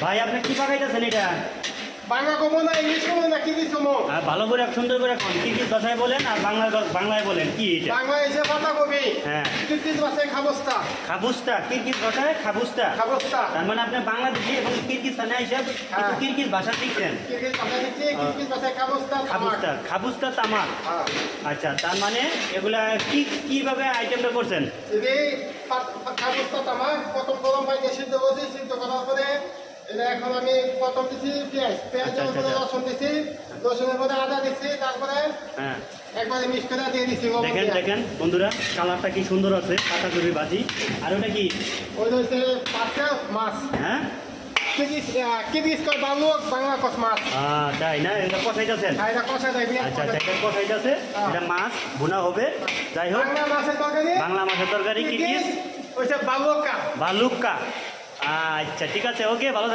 ভাই আপনি কি পাকাইতেছেন এটা? বাংলা কমো না ইংলিশ কমো না কি কিছু ভালো করে সুন্দর করে কিরগিজ ভাষায় বলেন আর বাংলায় বলেন কি এটা? বাংলা এসে পাতা কবি হ্যাঁ কিরকিজ ভাষায় খাবস্তা খাবুস্তা, কিরগিজ ভাষায় খাবুস্তা। খাবস্তা তার মানে আপনি বাংলাদেশি এবং কিরগিজস্তানে এসে কিছু কিরগিজ ভাষা শিখছেন। কিরকিজ ভাষা দিচ্ছি কিরকিজ ভাষায় খাবস্তা খাবুস্তা, খাবুস্তা তামাক। আচ্ছা, তার মানে এগুলা কিভাবে আইটেমটা করছেন? যদি খাবস্তা তামাক প্রথম গরম পানিতে সিদ্ধ করছি, সিদ্ধ করার পরে এটা এখন আমি প্রথম দিচ্ছি পেঁয়াজের উপরে রসুন দিচ্ছি, রসুনের পরে আদা দিচ্ছি, তারপরে হ্যাঁ একবারে মিক্স করে দিয়ে দিচ্ছি। দেখেন দেখেন বন্ধুরা, কালারটা কি সুন্দর আছে, পাতাকপি ভাজি। আর ওটা কি? ওই হচ্ছে পাঁচটা মাছ। হ্যাঁ কিরকিজ কয় বাংলা কষ মাছ। তাই না? এটা কষাইতেছেন? এটা কষা যায় আচ্ছা আচ্ছা, এটা কষাইতেছে, এটা মাছ ভুনা হবে। যাই হোক, বাংলা মাছের তরকারি, বাংলা মাছের তরকারি কিরগিজ হচ্ছে বালুকা। ভালুক্কা। আচ্ছা ঠিক আছে, ওকে, ভালো